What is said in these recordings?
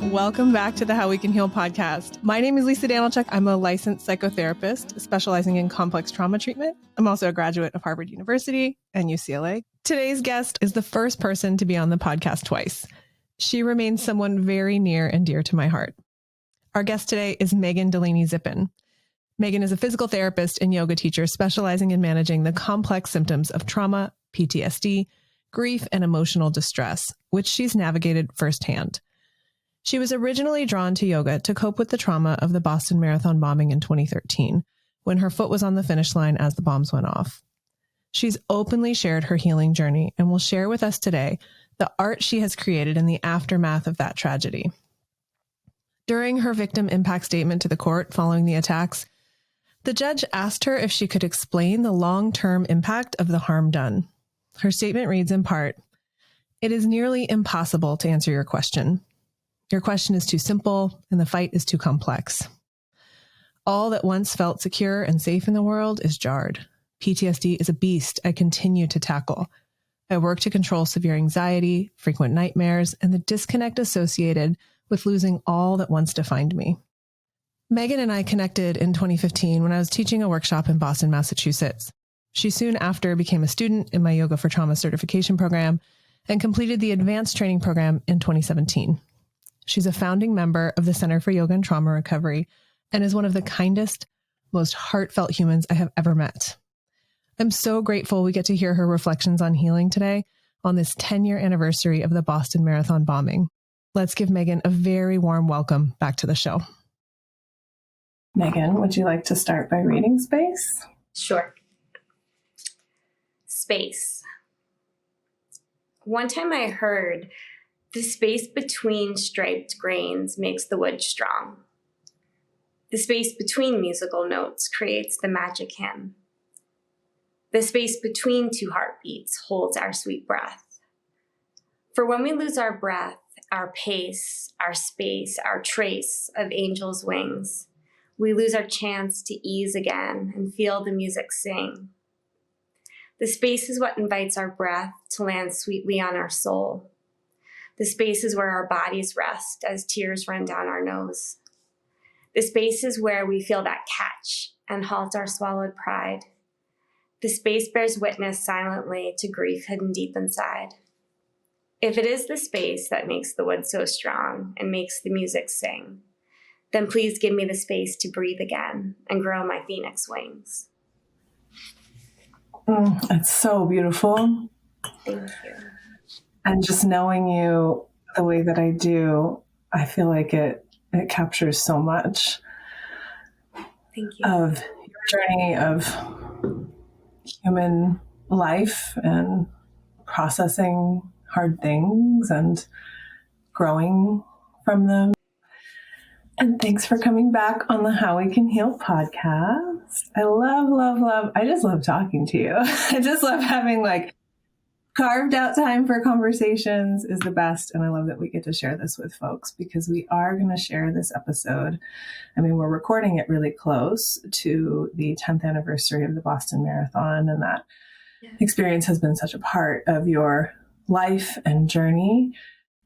Welcome back to the How We Can Heal podcast. My name is Lisa Danilchuk. I'm a licensed psychotherapist specializing in complex trauma treatment. I'm also a graduate of Harvard University and UCLA. Today's guest is the first person to be on the podcast twice. She remains someone very near and dear to my heart. Our guest today is Meghan Zipin. Meghan is a physical therapist and yoga teacher specializing in managing the complex symptoms of trauma, PTSD, grief, and emotional distress, which she's navigated firsthand. She was originally drawn to yoga to cope with the trauma of the Boston Marathon bombing in 2013, when her foot was on the finish line as the bombs went off. She's openly shared her healing journey and will share with us today the art she has created in the aftermath of that tragedy. During her victim impact statement to the court following the attacks, the judge asked her if she could explain the long-term impact of the harm done. Her statement reads in part, "It is nearly impossible to answer your question. Your question is too simple and the fight is too complex. All that once felt secure and safe in the world is jarred. PTSD is a beast I continue to tackle. I work to control severe anxiety, frequent nightmares, and the disconnect associated with losing all that once defined me." Meghan and I connected in 2015 when I was teaching a workshop in Boston, Massachusetts. She soon after became a student in my Yoga for Trauma certification program and completed the advanced training program in 2017. She's a founding member of the Center for Yoga and Trauma Recovery and is one of the kindest, most heartfelt humans I have ever met. I'm so grateful we get to hear her reflections on healing today on this 10-year anniversary of the Boston Marathon bombing. Let's give Meghan a very warm welcome back to the show. Meghan, would you like to start by reading Space? Sure. Space. One time I heard, "The space between striped grains makes the wood strong. The space between musical notes creates the magic hymn. The space between two heartbeats holds our sweet breath. For when we lose our breath, our pace, our space, our trace of angels' wings, we lose our chance to ease again and feel the music sing. The space is what invites our breath to land sweetly on our soul. The space is where our bodies rest as tears run down our nose. The space is where we feel that catch and halt our swallowed pride. The space bears witness silently to grief hidden deep inside. If it is the space that makes the wood so strong and makes the music sing, then please give me the space to breathe again and grow my phoenix wings." It's so beautiful. Thank you. And just knowing you the way that I do, I feel like it captures so much Thank you. of your journey of human life and processing hard things and growing from them. And thanks for coming back on the How We Can Heal podcast. I I just love talking to you. I just love having carved out time for conversations is the best. And I love that we get to share this with folks because we are going to share this episode. I mean, we're recording it really close to the 10th anniversary of the Boston Marathon. And that experience has been such a part of your life and journey.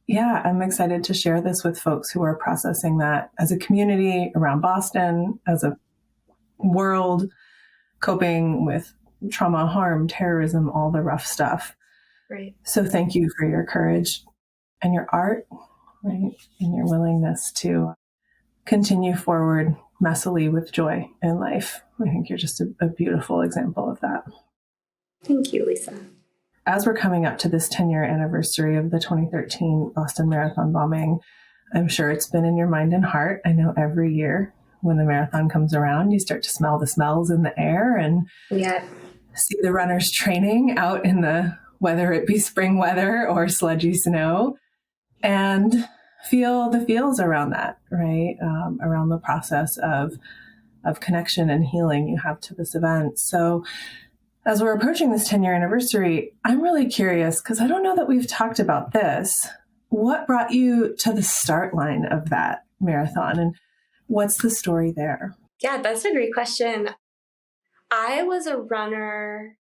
Yeah, I'm excited to share this with folks who are processing that as a community around Boston, as a world, coping with trauma, harm, terrorism, all the rough stuff. Right. So thank you for your courage and your art, right? And your willingness to continue forward messily with joy in life. I think you're just a beautiful example of that. Thank you, Lisa. As we're coming up to this 10-year anniversary of the 2013 Boston Marathon bombing, I'm sure it's been in your mind and heart. I know every year when the marathon comes around, you start to smell the smells in the air and see the runners training out in the, whether it be spring weather or sludgy snow, and feel the feels around that, right? Around the process of connection and healing you have to this event. So as we're approaching this 10-year anniversary, I'm really curious because I don't know that we've talked about this. What brought you to the start line of that marathon and what's the story there? Yeah, that's a great question. I was a runner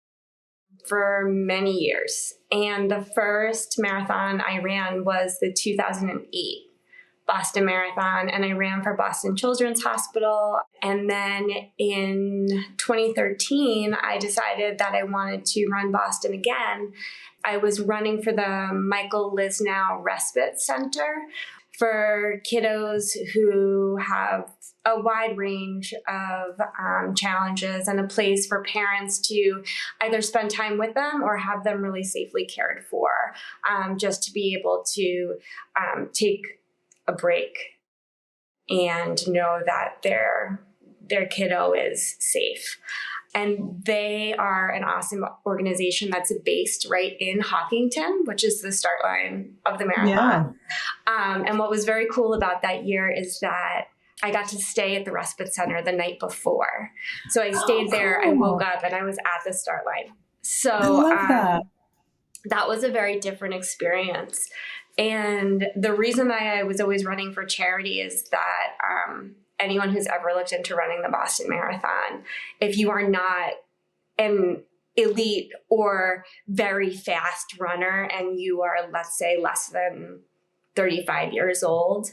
for many years, and the first marathon I ran was the 2008 Boston Marathon, and I ran for Boston Children's Hospital. And then in 2013, I decided that I wanted to run Boston again. I was running for the Michael Lisnow Respite Center for kiddos who have a wide range of challenges, and a place for parents to either spend time with them or have them really safely cared for, just to be able to take a break and know that their kiddo is safe. And they are an awesome organization that's based right in Hawkinton, which is the start line of the marathon. Yeah. And what was very cool about that year is that I got to stay at the respite center the night before. So I stayed there, I woke up, and I was at the start line. So I love that was a very different experience. And the reason that I was always running for charity is that anyone who's ever looked into running the Boston Marathon, if you are not an elite or very fast runner and you are, let's say, less than 35 years old,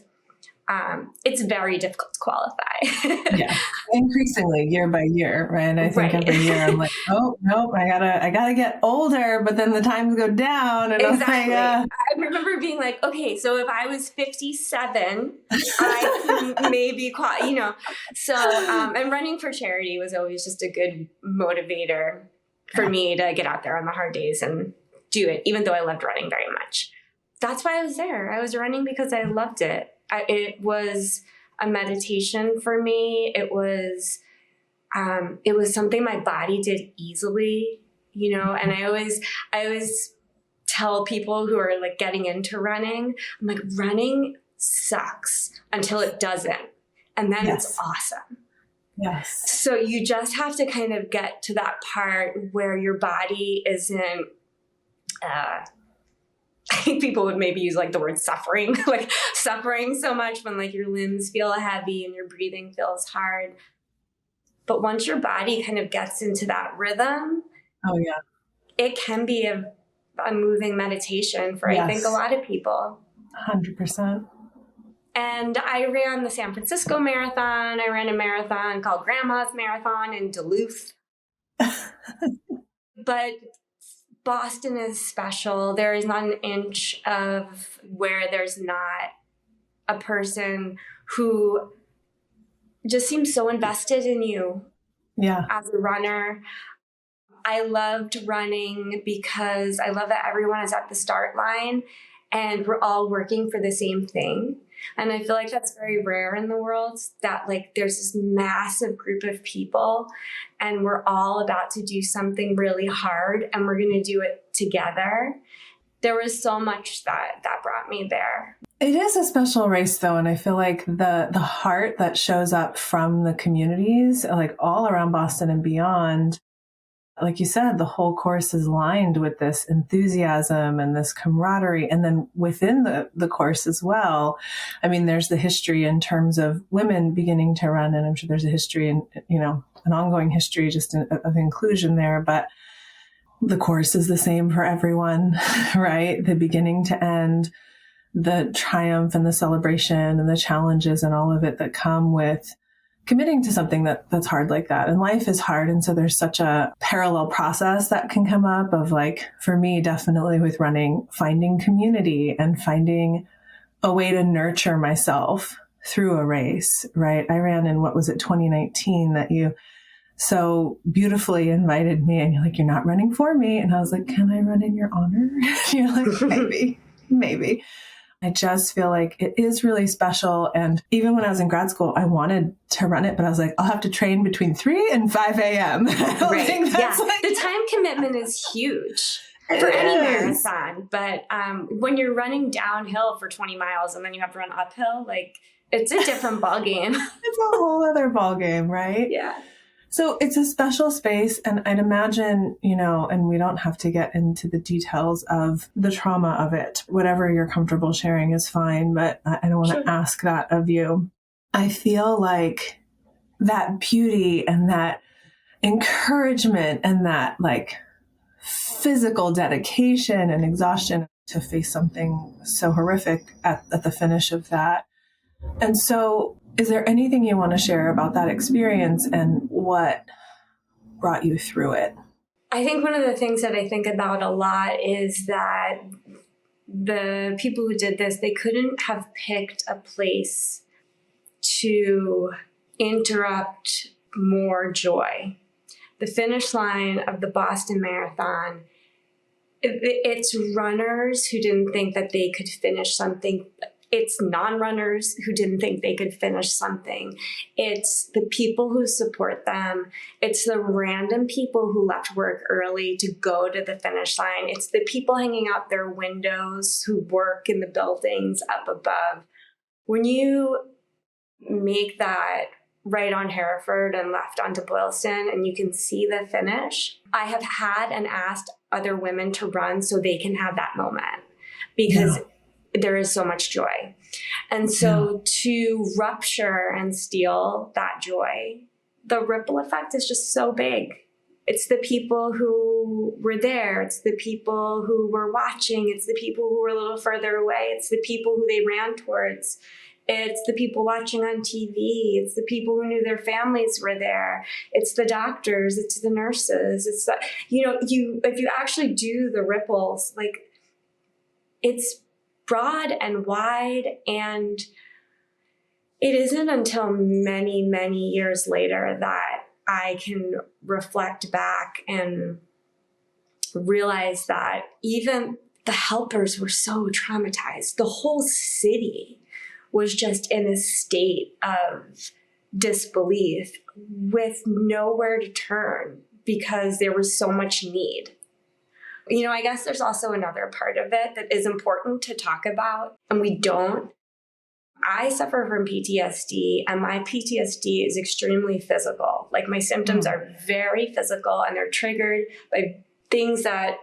it's very difficult to qualify. Yeah, increasingly year by year, right? I think every year I'm like, oh nope, I gotta get older, but then the times go down, and exactly. I remember being like, okay, so if I was 57, I can maybe So, and running for charity was always just a good motivator for me to get out there on the hard days and do it, even though I loved running very much. That's why I was there. I was running because I loved it. It was a meditation for me. It was something my body did easily, and I always tell people who are like getting into running, I'm like, running sucks until it doesn't. And then It's awesome. Yes. So you just have to kind of get to that part where your body isn't, I think people would maybe use like the word suffering, like suffering so much when like your limbs feel heavy and your breathing feels hard. But once your body kind of gets into that rhythm, it can be a moving meditation for, I think, a lot of people. 100%. And I ran the San Francisco Marathon. I ran a marathon called Grandma's Marathon in Duluth. But Boston is special. There is not an inch of where there's not a person who just seems so invested in you as a runner. I loved running because I love that everyone is at the start line and we're all working for the same thing. And I feel like that's very rare in the world, that like there's this massive group of people and we're all about to do something really hard and we're going to do it together. There was so much that brought me there. It is a special race though. And I feel like the heart that shows up from the communities, like all around Boston and beyond, like you said, the whole course is lined with this enthusiasm and this camaraderie. And then within the course as well, I mean, there's the history in terms of women beginning to run. And I'm sure there's a history and, an ongoing history just of inclusion there. But the course is the same for everyone, right? The beginning to end, the triumph and the celebration and the challenges and all of it that come with committing to something that's hard like that. And life is hard. And so there's such a parallel process that can come up of like, for me, definitely with running, finding community and finding a way to nurture myself through a race, right? I ran in, 2019 that you so beautifully invited me and you're like, you're not running for me. And I was like, can I run in your honor? You're like, maybe. I just feel like it is really special. And even when I was in grad school, I wanted to run it, but I was like, I'll have to train between 3 and 5 a.m. Right. The time commitment is huge for any marathon. But when you're running downhill for 20 miles and then you have to run uphill, like it's a different ballgame. It's a whole other ballgame, right? Yeah. So it's a special space. And I'd imagine, and we don't have to get into the details of the trauma of it. Whatever you're comfortable sharing is fine, but I don't want to ask that of you. I feel like that beauty and that encouragement and that like physical dedication and exhaustion to face something so horrific at the finish of that And so is there anything you want to share about that experience and what brought you through it? I think one of the things that I think about a lot is that the people who did this, they couldn't have picked a place to interrupt more joy. The finish line of the Boston Marathon, it's runners who didn't think that they could finish something. It's non-runners who didn't think they could finish something. It's the people who support them. It's the random people who left work early to go to the finish line. It's the people hanging out their windows who work in the buildings up above. When you make that right on Hereford and left onto Boylston and you can see the finish, I have had and asked other women to run so they can have that moment because there is so much joy. And so to rupture and steal that joy, the ripple effect is just so big. It's the people who were there. It's the people who were watching. It's the people who were a little further away. It's the people who they ran towards. It's the people watching on TV. It's the people who knew their families were there. It's the doctors. It's the nurses. It's the, if you actually do the ripples, like it's broad and wide. And it isn't until many, many years later that I can reflect back and realize that even the helpers were so traumatized. The whole city was just in a state of disbelief with nowhere to turn because there was so much need. I guess there's also another part of it that is important to talk about, and we don't. I suffer from PTSD, and my PTSD is extremely physical. Like my symptoms are very physical, and they're triggered by things that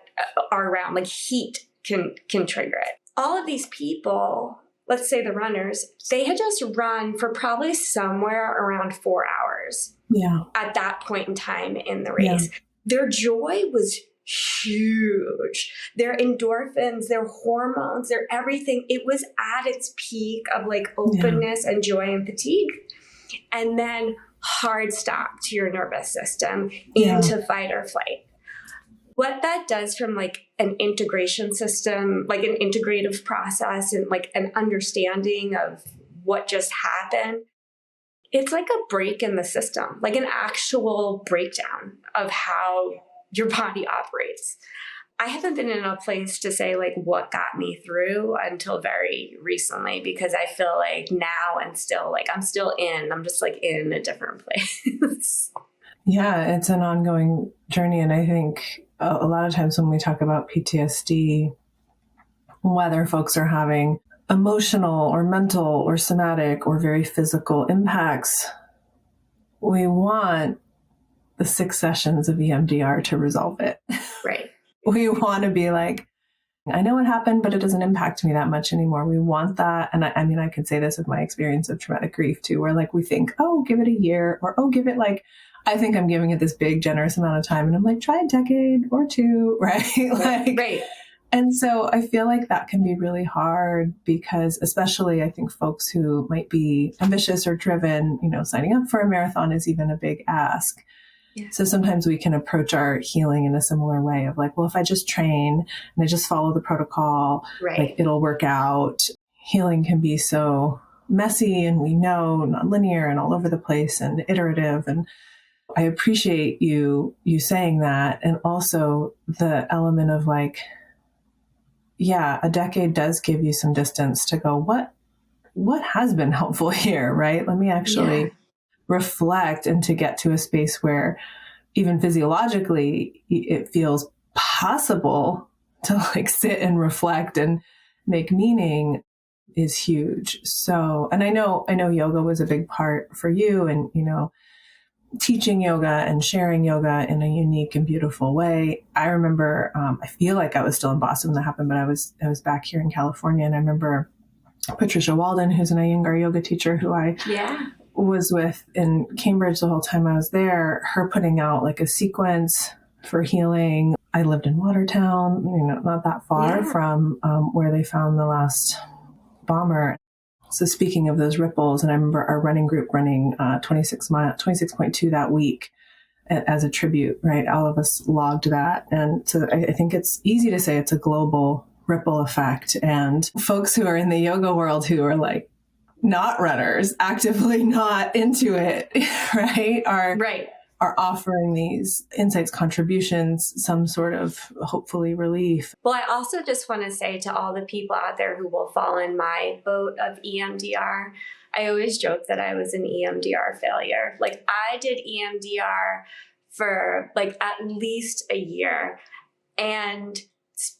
are around, like heat can trigger it. All of these people, let's say the runners, they had just run for probably somewhere around 4 hours at that point in time in the race. Yeah. Their joy was huge. Their endorphins, their hormones, their everything, it was at its peak of like openness and joy and fatigue. And then hard stop to your nervous system into fight or flight. What that does from like an integration system, like an integrative process and like an understanding of what just happened, it's like a break in the system, like an actual breakdown of how your body operates. I haven't been in a place to say like what got me through until very recently, because I feel like now and still like I'm just like in a different place. Yeah, it's an ongoing journey. And I think a lot of times when we talk about PTSD, whether folks are having emotional or mental or somatic or very physical impacts, we want the 6 sessions of EMDR to resolve it. Right. We want to be like, I know what happened, but it doesn't impact me that much anymore. We want that. And I mean, I can say this with my experience of traumatic grief too, where like we think, oh, give it a year, or, oh, give it like, I think I'm giving it this big, generous amount of time. And I'm like, try a decade or 2, right? Right. And so I feel like that can be really hard because especially I think folks who might be ambitious or driven, signing up for a marathon is even a big ask. Yeah. So sometimes we can approach our healing in a similar way of like, well, if I just train and I just follow the protocol, like it'll work out. Healing can be so messy and we know nonlinear and all over the place and iterative. And I appreciate you saying that. And also the element of like, a decade does give you some distance to go, what has been helpful here, right? Let me actually reflect and to get to a space where even physiologically it feels possible to like sit and reflect and make meaning is huge. So, and I know yoga was a big part for you and, teaching yoga and sharing yoga in a unique and beautiful way. I remember, I feel like I was still in Boston when that happened, but I was back here in California. And I remember Patricia Walden, who's an Iyengar yoga teacher who I was with in Cambridge the whole time I was there, her putting out like a sequence for healing. I lived in Watertown, not that far from where they found the last bomber. So speaking of those ripples, and I remember our running group running 26.2 that week as a tribute, right? All of us logged that. And so I think it's easy to say it's a global ripple effect. And folks who are in the yoga world who are like not runners, actively not into it, right? Are offering these insights, contributions, some sort of hopefully relief. Well, I also just want to say to all the people out there who will fall in my boat of EMDR, I always joke that I was an EMDR failure. Like I did EMDR for like at least a year, and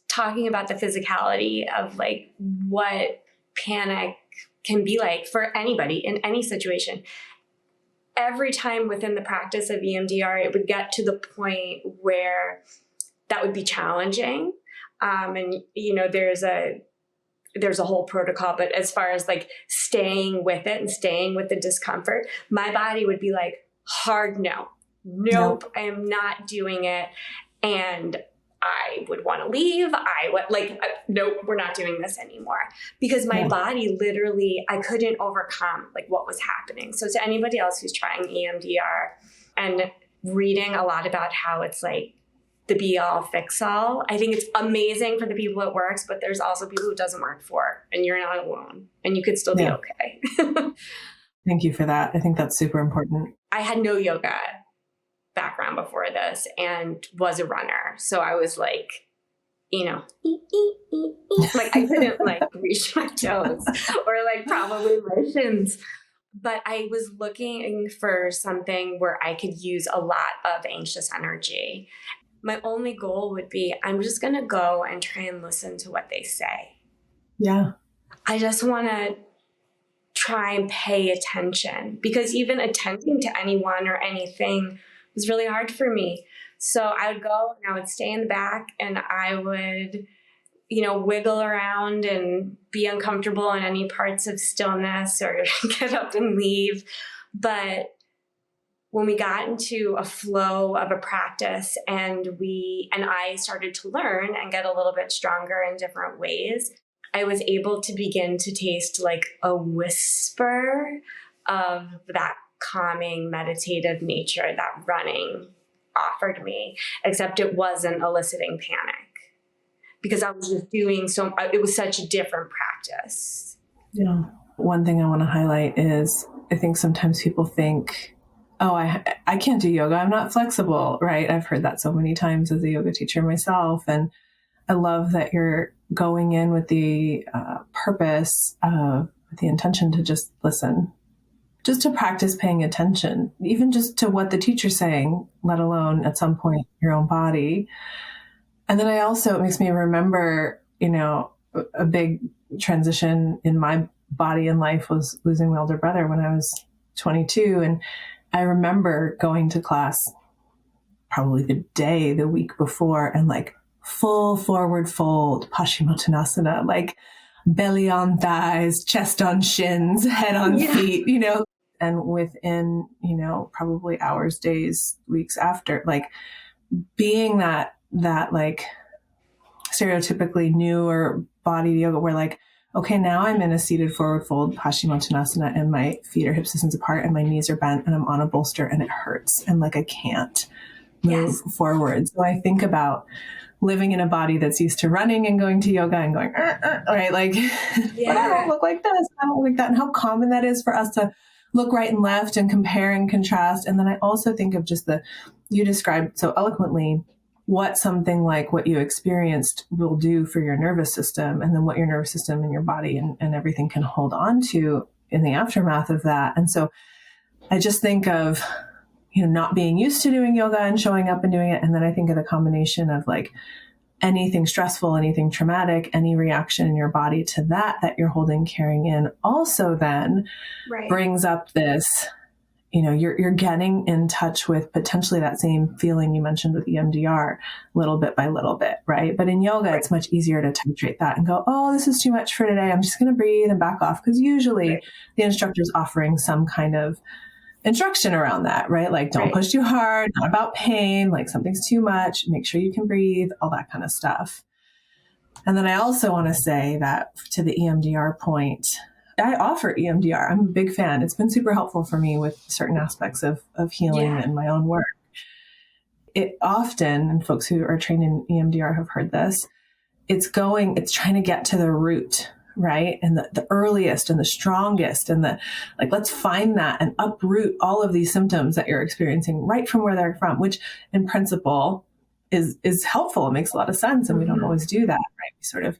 talking about the physicality of like what panic can be like for anybody in any situation. Every time within the practice of EMDR, it would get to the point where that would be challenging. And, you know, there's a whole protocol, but as far as like staying with it and staying with the discomfort, my body would be like, hard no. Nope. I am not doing it. And I would want to leave. I would like, nope, we're not doing this anymore, because my body literally, I couldn't overcome like what was happening. So to anybody else who's trying EMDR and reading a lot about how it's like the be all fix all, I think it's amazing for the people it works, but there's also people it doesn't work for, and you're not alone and you could still be okay. Thank you for that. I think that's super important. I had no yoga background before this and was a runner. So I was like, you know, like I couldn't like reach my toes or like probably my shins. But I was looking for something where I could use a lot of anxious energy. My only goal would be, I'm just going to go and try and listen to what they say. Yeah. I just want to try and pay attention, because even attending to anyone or anything was really hard for me. So I would go and I would stay in the back and I would, you know, wiggle around and be uncomfortable in any parts of stillness or get up and leave. But when we got into a flow of a practice and I started to learn and get a little bit stronger in different ways, I was able to begin to taste like a whisper of that calming, meditative nature that running offered me, except it wasn't eliciting panic because I was just doing it was such a different practice. Yeah. One thing I want to highlight is I think sometimes people think, oh, I can't do yoga. I'm not flexible, right? I've heard that so many times as a yoga teacher myself. And I love that you're going in with the purpose of the intention to just listen, just to practice paying attention, even just to what the teacher's saying, let alone at some point your own body. And then it makes me remember, you know, a big transition in my body and life was losing my older brother when I was 22. And I remember going to class probably the week before, and like full forward fold, Paschimottanasana, like belly on thighs, chest on shins, head on feet, you know. And within, you know, probably hours, days, weeks after, like being that like stereotypically newer body yoga where like, okay, now I'm in a seated forward fold, Paschimottanasana, and my feet are hip distance apart and my knees are bent and I'm on a bolster and it hurts. And like, I can't move forward. So I think about living in a body that's used to running and going to yoga and going, right? Like, but I don't look like this. I don't look like that. And how common that is for us to look right and left and compare and contrast. And then I also think of just you described so eloquently what something like what you experienced will do for your nervous system, and then what your nervous system and your body and everything can hold on to in the aftermath of that. And so I just think of, you know, not being used to doing yoga and showing up and doing it. And then I think of the combination of like anything stressful, anything traumatic, any reaction in your body to that you're holding, carrying in, also then brings up this, you know, you're getting in touch with potentially that same feeling you mentioned with EMDR little bit by little bit, right? But in yoga, it's much easier to titrate that and go, oh, this is too much for today. I'm just going to breathe and back off. Because usually the instructor's offering some kind of instruction around that, right? Like, don't push too hard, not about pain, like something's too much, make sure you can breathe, all that kind of stuff. And then I also want to say that to the EMDR point, I offer EMDR. I'm a big fan. It's been super helpful for me with certain aspects of healing and my own work. It often, and folks who are trained in EMDR have heard this, it's trying to get to the root, right? And the earliest and the strongest and let's find that and uproot all of these symptoms that you're experiencing right from where they're from, which in principle is helpful. It makes a lot of sense. And we don't always do that, right? We sort of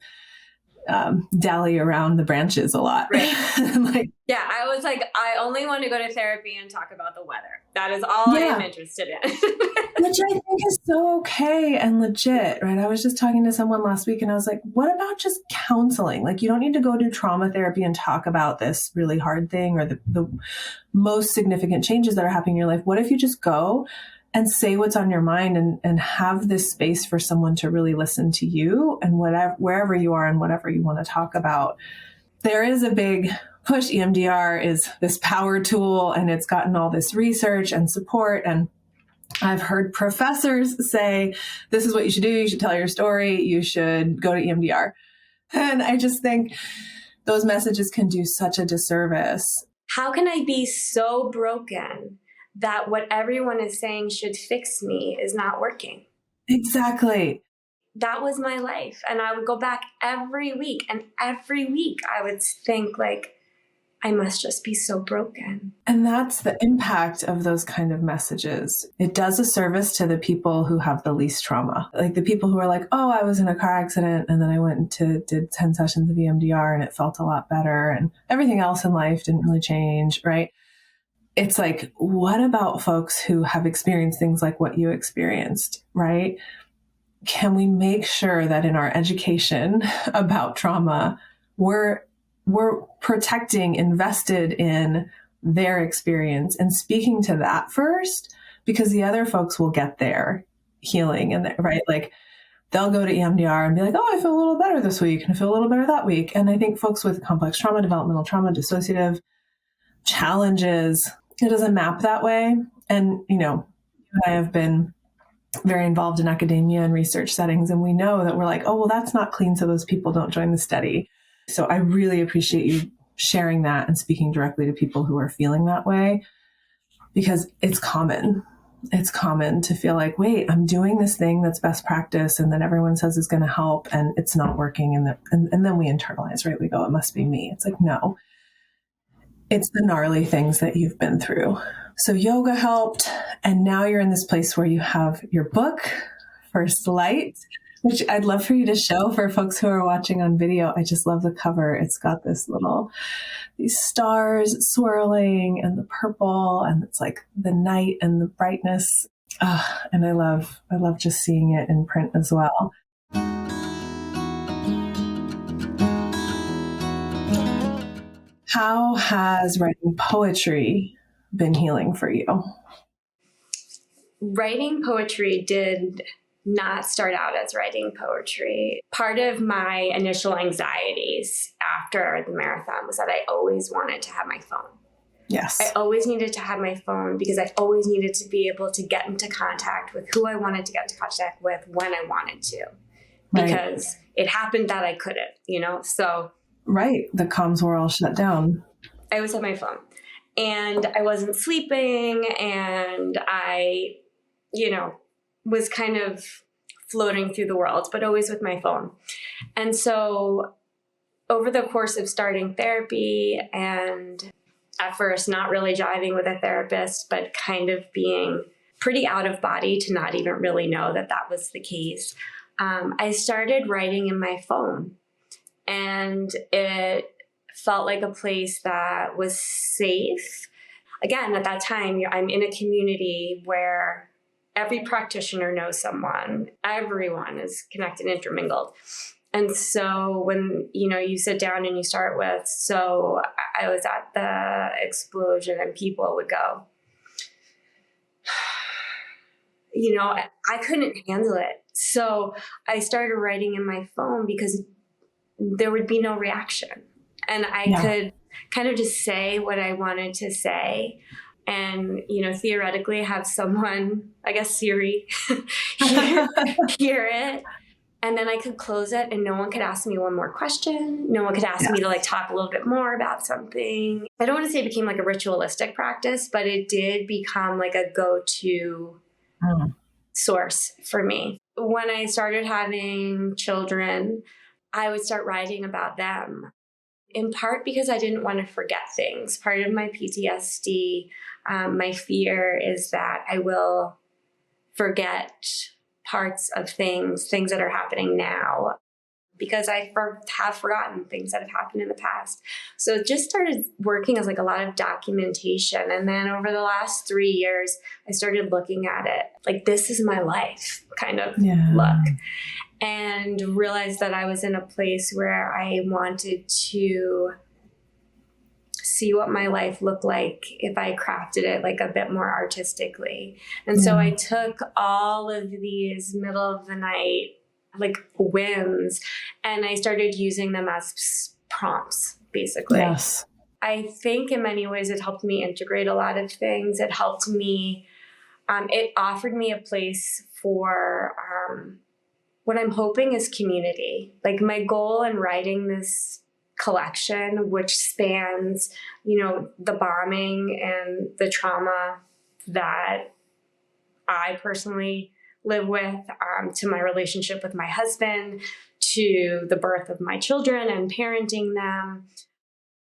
dally around the branches a lot. Right. I was like, I only want to go to therapy and talk about the weather. That is all I am interested in. Which I think is so okay and legit, right? I was just talking to someone last week and I was like, what about just counseling? Like, you don't need to go do trauma therapy and talk about this really hard thing or the most significant changes that are happening in your life. What if you just go and say what's on your mind and have this space for someone to really listen to you and wherever you are and whatever you want to talk about. There is a big push. EMDR is this power tool and it's gotten all this research and support. And I've heard professors say, this is what you should do. You should tell your story. You should go to EMDR. And I just think those messages can do such a disservice. How can I be so broken that what everyone is saying should fix me is not working? Exactly. That was my life. And I would go back every week. And every week I would think I must just be so broken. And that's the impact of those kind of messages. It does a service to the people who have the least trauma. Like the people who are like, oh, I was in a car accident and then I went and did 10 sessions of EMDR and it felt a lot better and everything else in life didn't really change, right? It's like, what about folks who have experienced things like what you experienced, right? Can we make sure that in our education about trauma, we're protecting, invested in their experience and speaking to that first, because the other folks will get their healing and right? Like they'll go to EMDR and be like, oh, I feel a little better this week and I feel a little better that week. And I think folks with complex trauma, developmental trauma, dissociative challenges, it doesn't map that way. And, I have been very involved in academia and research settings. And we know that we're like, oh, well, that's not clean. So those people don't join the study. So I really appreciate you sharing that and speaking directly to people who are feeling that way, because it's common. It's common to feel like, wait, I'm doing this thing that's best practice. And then everyone says it's going to help and it's not working. And then we internalize, right? We go, it must be me. It's like, no, it's the gnarly things that you've been through. So yoga helped. And now you're in this place where you have your book, First Light, which I'd love for you to show for folks who are watching on video. I just love the cover. It's got these stars swirling and the purple, and it's like the night and the brightness. And I love just seeing it in print as well. How has writing poetry been healing for you? Writing poetry did not start out as writing poetry. Part of my initial anxieties after the marathon was that I always wanted to have my phone. Yes. I always needed to have my phone because I always needed to be able to get into contact with who I wanted to get into contact with when I wanted to. Right. Because it happened that I couldn't, so. Right. The comms were all shut down. I always had my phone. And I wasn't sleeping and I, was kind of floating through the world, but always with my phone. And so over the course of starting therapy and at first not really jiving with a therapist, but kind of being pretty out of body to not even really know that that was the case, I started writing in my phone. And it felt like a place that was safe. Again, at that time, I'm in a community where every practitioner knows someone. Everyone is connected and intermingled. And so when, you sit down and you start with, so I was at the explosion and people would go, I couldn't handle it. So I started writing in my phone because there would be no reaction. And I could kind of just say what I wanted to say and, theoretically have someone, I guess Siri, hear it And then I could close it and no one could ask me one more question. No one could ask me to like talk a little bit more about something. I don't want to say it became like a ritualistic practice, but it did become like a go-to source for me. When I started having children, I would start writing about them, in part because I didn't want to forget things. Part of my PTSD, my fear is that I will forget parts of things that are happening now, because I have forgotten things that have happened in the past. So it just started working as like a lot of documentation. And then over the last 3 years, I started looking at it like, this is my life kind of look, and realized that I was in a place where I wanted to see what my life looked like if I crafted it like a bit more artistically. And so I took all of these middle of the night like whims and I started using them as prompts, basically. Yes. I think in many ways it helped me integrate a lot of things. It helped me, it offered me a place for what I'm hoping is community. Like my goal in writing this collection, which spans, the bombing and the trauma that I personally live with, to my relationship with my husband, to the birth of my children and parenting them.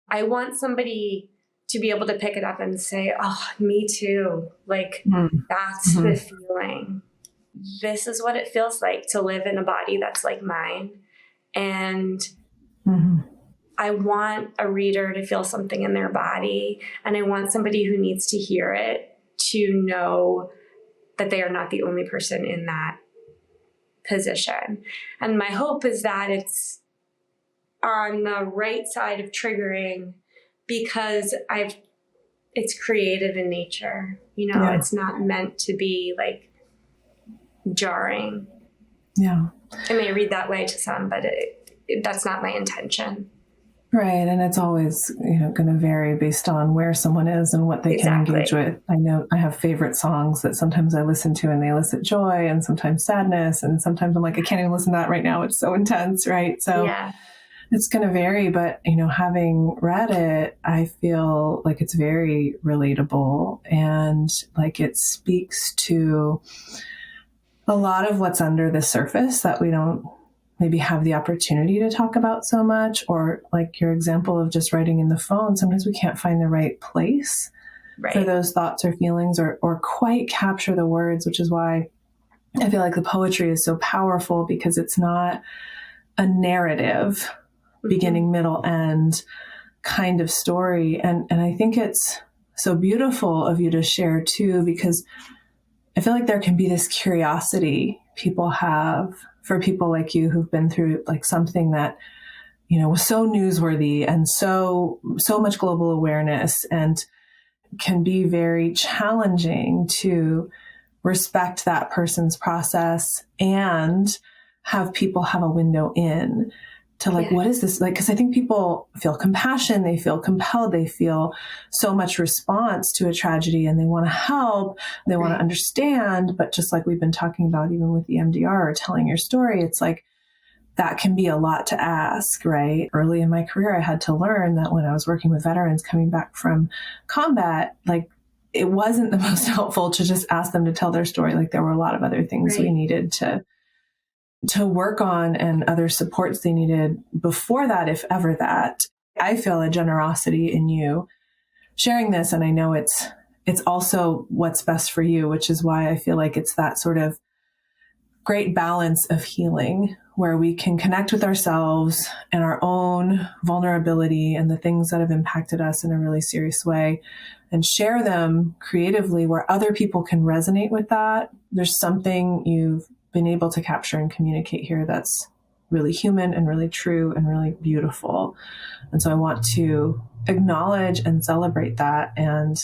I want somebody to be able to pick it up and say, oh, me too. Like, that's the feeling. This is what it feels like to live in a body that's like mine. And I want a reader to feel something in their body. And I want somebody who needs to hear it to know that they are not the only person in that position. And my hope is that it's on the right side of triggering, because it's creative in nature. It's not meant to be like jarring. Yeah. It may read that way to some, but that's not my intention. Right. And it's always, going to vary based on where someone is and what they can engage with. I know I have favorite songs that sometimes I listen to and they elicit joy and sometimes sadness. And sometimes I'm like, I can't even listen to that right now. It's so intense. Right. So it's going to vary. But, having read it, I feel like it's very relatable and like it speaks to a lot of what's under the surface that we don't maybe have the opportunity to talk about so much, or like your example of just writing in the phone. Sometimes we can't find the right place for those thoughts or feelings or quite capture the words, which is why I feel like the poetry is so powerful, because it's not a narrative, beginning, middle, end kind of story. And I think it's so beautiful of you to share too, because I feel like there can be this curiosity people have for people like you who've been through like something that, was so newsworthy and so much global awareness, and can be very challenging to respect that person's process and have people have a window in to like, what is this like? Because I think people feel compassion, they feel compelled, they feel so much response to a tragedy, and they want to help, they want to understand. But just like we've been talking about, even with the MDR or telling your story, it's like that can be a lot to ask, right? Early in my career, I had to learn that when I was working with veterans coming back from combat, like it wasn't the most helpful to just ask them to tell their story. Like there were a lot of other things we needed to work on and other supports they needed before that, if ever that. I feel a generosity in you sharing this. And I know it's also what's best for you, which is why I feel like it's that sort of great balance of healing where we can connect with ourselves and our own vulnerability and the things that have impacted us in a really serious way, and share them creatively where other people can resonate with that. There's something you've been able to capture and communicate here that's really human and really true and really beautiful. And so I want to acknowledge and celebrate that. And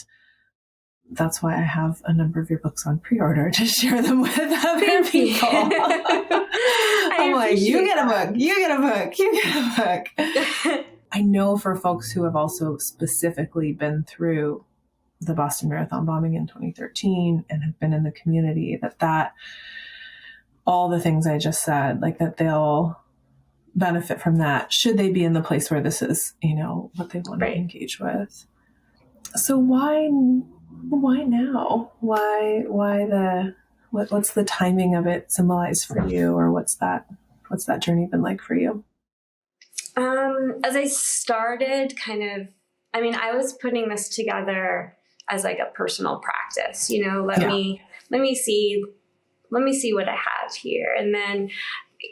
that's why I have a number of your books on pre-order to share them with other people. I'm like, you get a book, you get a book, you get a book. I know for folks who have also specifically been through the Boston Marathon bombing in 2013 and have been in the community, that all the things I just said, like that they'll benefit from that should they be in the place where this is, what they want to engage with. So why now? What's the timing of it symbolize for you, or what's that journey been like for you? As I started I was putting this together as like a personal practice, let me see what I have here. And then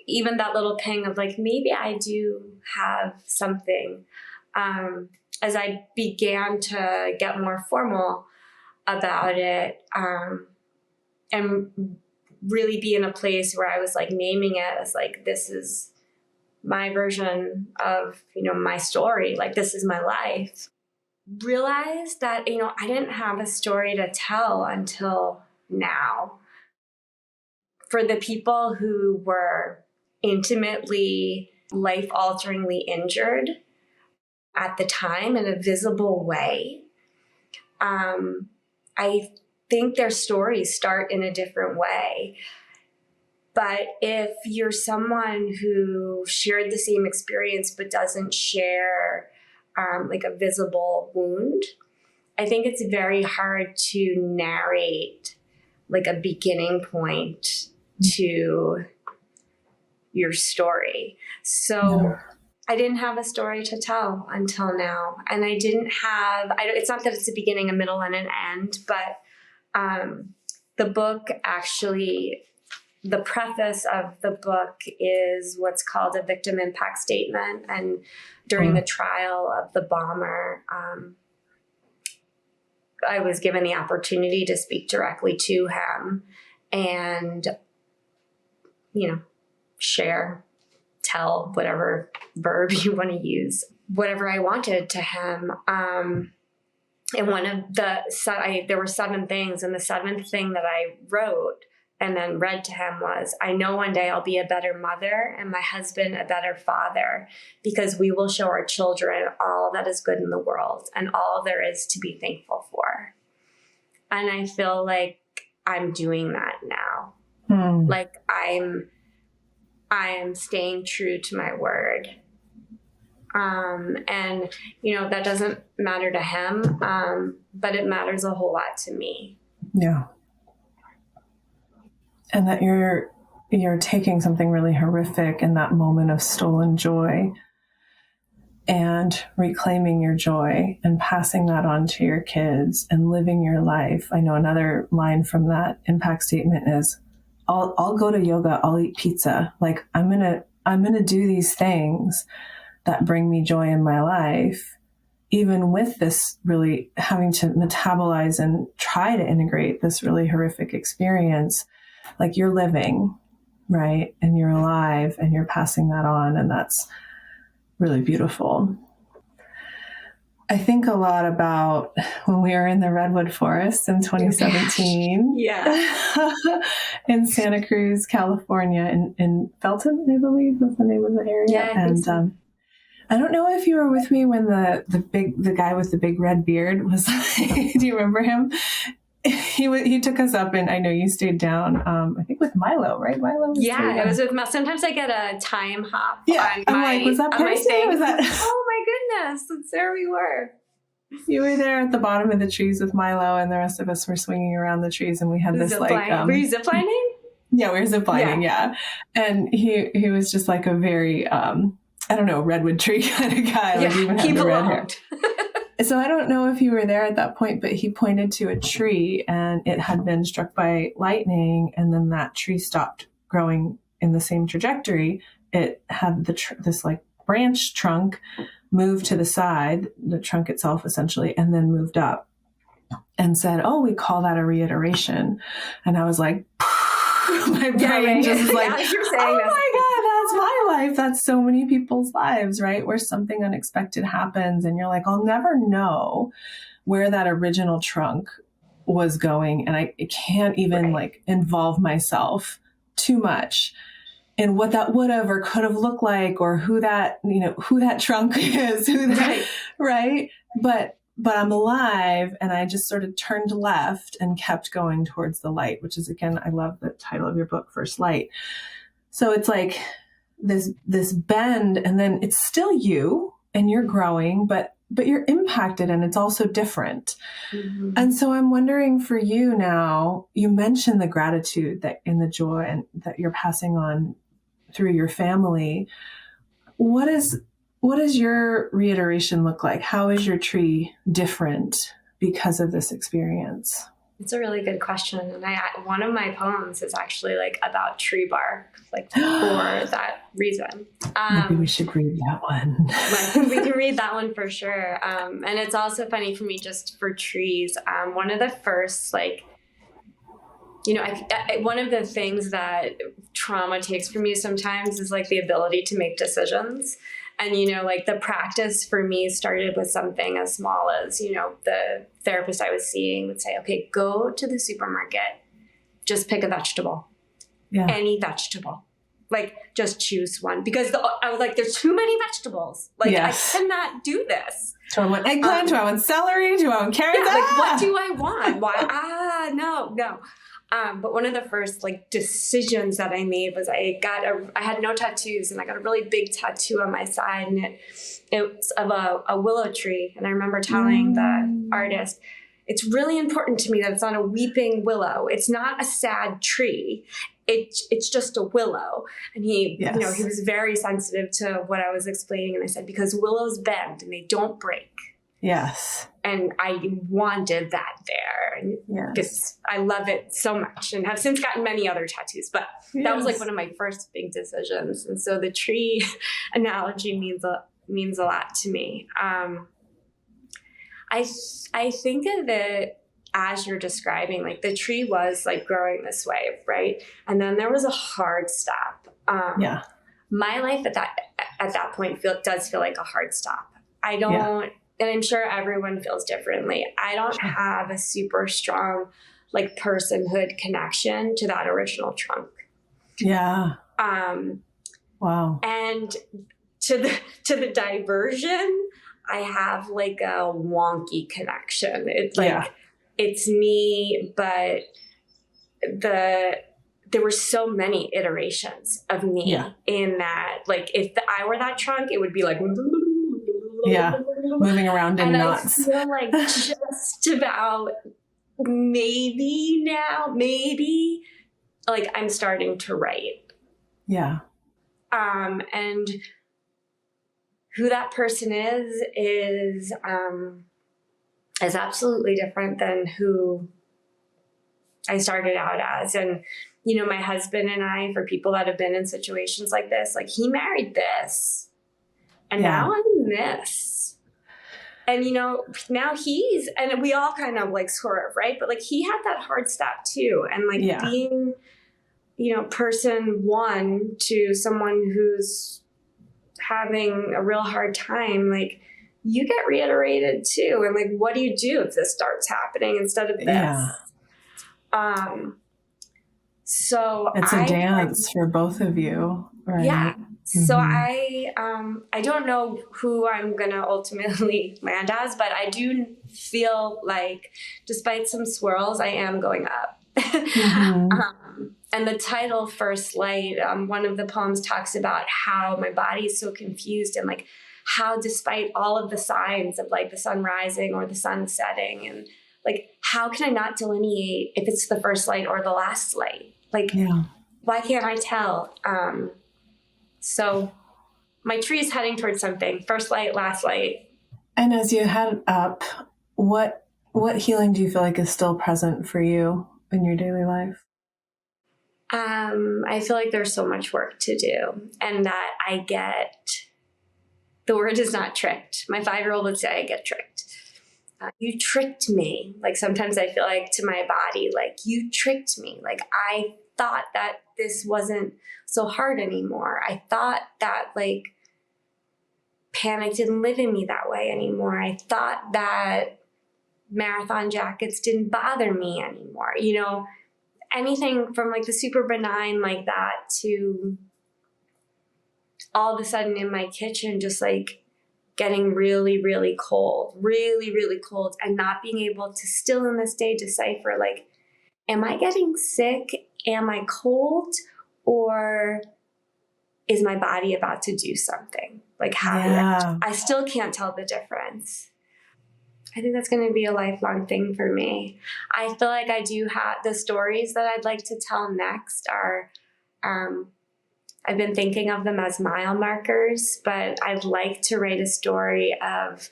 even that little ping of like, maybe I do have something. As I began to get more formal about it, and really be in a place where I was like naming it as like, this is my version of, my story, like this is my life. Realized that, I didn't have a story to tell until now. For the people who were intimately, life-alteringly injured at the time in a visible way, I think their stories start in a different way. But if you're someone who shared the same experience but doesn't share like a visible wound, I think it's very hard to narrate like a beginning point to your story. So I didn't have a story to tell until now. And I didn't have, it's not that it's a beginning, a middle, and an end, but the book actually, the preface of the book is what's called a victim impact statement. And during the trial of the bomber, I was given the opportunity to speak directly to him and, share, tell, whatever verb you want to use, whatever I wanted to him. And one of there were 7 things, and the 7th thing that I wrote and then read to him was, I know one day I'll be a better mother and my husband a better father, because we will show our children all that is good in the world and all there is to be thankful for. And I feel like I'm doing that now. Like I am staying true to my word. And, that doesn't matter to him, but it matters a whole lot to me. Yeah. And that you're taking something really horrific in that moment of stolen joy and reclaiming your joy and passing that on to your kids and living your life. I know another line from that impact statement is, I'll go to yoga, I'll eat pizza. Like I'm going to do these things that bring me joy in my life, even with this really having to metabolize and try to integrate this really horrific experience. Like you're living, right? And you're alive and you're passing that on. And that's really beautiful. I think a lot about when we were in the Redwood Forest in 2017. Yeah. In Santa Cruz, California, in Felton, I believe was the name of the area. Yeah, I think so. I don't know if you were with me when the guy with the big red beard was, do you remember him? He took us up, and I know you stayed down, I think with Milo, right? Milo? Yeah, it was with Milo. Sometimes I get a time hop. Yeah, I'm like, was that person? Was that? Oh my goodness, there we were. You were there at the bottom of the trees with Milo, and the rest of us were swinging around the trees, and we had this were you ziplining? Yeah, we were ziplining, yeah. And he was just like a very, redwood tree kind of guy. Yeah, like even had the red hair. So I don't know if you were there at that point, but he pointed to a tree and it had been struck by lightning, and then that tree stopped growing in the same trajectory. It had this like branch trunk moved to the side, the trunk itself essentially, and then moved up, and said, "Oh, we call that a reiteration." And I was like, my brain just was like, oh my God, that's my life. That's so many people's lives, right? Where something unexpected happens and you're like, I'll never know where that original trunk was going. And I can't even like involve myself too much in what that would have or could have looked like, or who that trunk is, right? But but I'm alive. And I just sort of turned left and kept going towards the light, which is, again, I love the title of your book, First Light. So it's like this bend, and then it's still you and you're growing, but you're impacted and it's also different. Mm-hmm. And so I'm wondering for you now, you mentioned the gratitude that and the joy and that you're passing on through your family. What does your reiteration look like? How is your tree different because of this experience? It's a really good question. And one of my poems is actually like about tree bark, like for that reason. Maybe we should read that one. We can read that one for sure. And it's also funny for me just for trees. One of the first, like, you know, one of the things that trauma takes from you sometimes is like the ability to make decisions. And, you know, like the practice for me started with something as small as, you know, the therapist I was seeing would say, okay, go to the supermarket, just pick a vegetable, any vegetable, like just choose one. Because I was like, there's too many vegetables. Like I cannot do this. Do I want eggplant? Do I want celery? Do I want carrots? Yeah, like what do I want? Why? No. But one of the first like decisions that I made was I had no tattoos, and I got a really big tattoo on my side, and it's of a willow tree. And I remember telling the artist, it's really important to me that it's on a weeping willow. It's not a sad tree. It's just a willow. And he, you know, he was very sensitive to what I was explaining. And I said, because willows bend and they don't break. Yes. And I wanted that there. Because I love it so much and have since gotten many other tattoos. But that was like one of my first big decisions. And so the tree analogy means a lot to me. I think of it as you're describing, like the tree was like growing this way, right? And then there was a hard stop. My life at that point does feel like a hard stop. I don't. And I'm sure everyone feels differently. I don't have a super strong like personhood connection to that original trunk. Yeah. Wow. And to the diversion, I have like a wonky connection. It's like it's me, but there were so many iterations of me in that. Like if I were that trunk, it would be like moving around in knots. I feel like just about maybe like I'm starting to write. Yeah. And who that person is absolutely different than who I started out as. And, you know, my husband and I, for people that have been in situations like this, like he married this. And now I'm this. And, you know, now and we all kind of like swerve, right? But like he had that hard stop too. And like being, you know, person one to someone who's having a real hard time, like you get reiterated too. And like, what do you do if this starts happening instead of this? So it's a dance for both of you, right? Yeah. So I don't know who I'm going to ultimately land as, but I do feel like despite some swirls, I am going up. And the title First Light, one of the poems talks about how my body is so confused and like how despite all of the signs of like the sun rising or the sun setting and like, how can I not delineate if it's the first light or the last light? Like, why can't I tell? So my tree is heading towards something. First light, last light. And as you head up, what healing do you feel like is still present for you in your daily life? I feel like there's so much work to do, and that I get, the word is not tricked. My 5-year-old would say I get tricked. You tricked me. Like sometimes I feel like to my body, like you tricked me. Like I thought that this wasn't so hard anymore. I thought that like panic didn't live in me that way anymore. I thought that marathon jackets didn't bother me anymore. You know, anything from like the super benign like that to all of a sudden in my kitchen, just like getting really, really cold, really, really cold, and not being able to still in this day decipher, like, am I getting sick? Am I cold? Or is my body about to do something? Like, how I still can't tell the difference. I think that's going to be a lifelong thing for me. I feel like I do have the stories that I'd like to tell next are, I've been thinking of them as mile markers, but I'd like to write a story of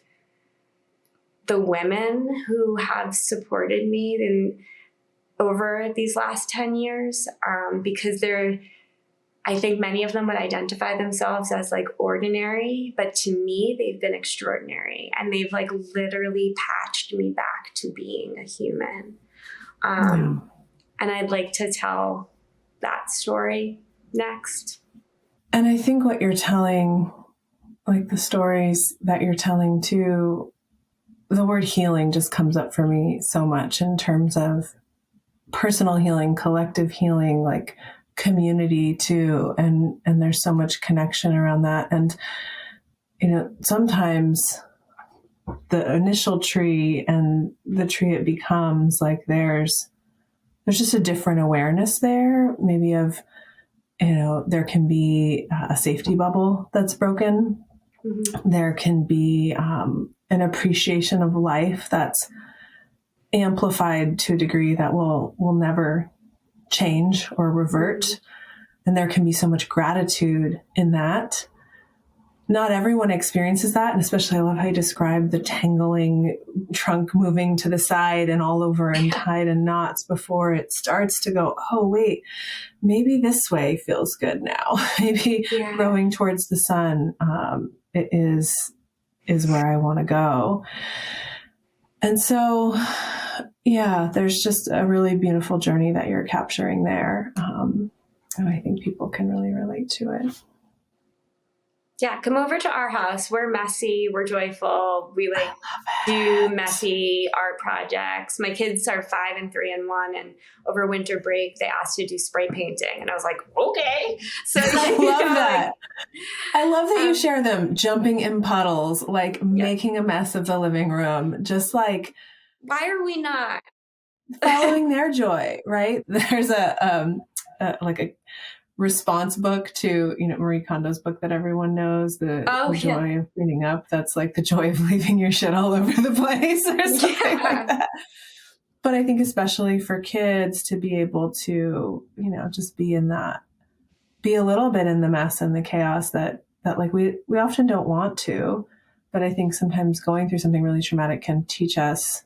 the women who have supported me over these last 10 years, because I think many of them would identify themselves as like ordinary, but to me, they've been extraordinary, and they've like literally patched me back to being a human. And I'd like to tell that story next. And I think what you're telling, like the stories that you're telling too, the word healing just comes up for me so much in terms of personal healing, collective healing, like community too. And there's so much connection around that. And, you know, sometimes the initial tree and the tree it becomes, like there's just a different awareness there, maybe of, you know, there can be a safety bubble that's broken. Mm-hmm. There can be an appreciation of life that's amplified to a degree that will never change or revert. Mm-hmm. And there can be so much gratitude in that. Not everyone experiences that. And especially I love how you describe the tangling trunk moving to the side and all over and tied in knots before it starts to go, oh, wait, maybe this way feels good now. Maybe growing towards the sun it is where I want to go. And so, yeah, there's just a really beautiful journey that you're capturing there. And I think people can really relate to it. Yeah, come over to our house. We're messy. We're joyful. We like do messy art projects. My kids are 5 and 3 and 1, and over winter break they asked to do spray painting, and I was like, okay. So I love that. I love that you share them jumping in puddles, like making a mess of the living room, just like, why are we not following their joy? Right? There's a response book to, you know, Marie Kondo's book that everyone knows, the joy of cleaning up. That's like the joy of leaving your shit all over the place or something like that. But I think especially for kids to be able to, you know, just be in that, be a little bit in the mess and the chaos that like we often don't want to, but I think sometimes going through something really traumatic can teach us,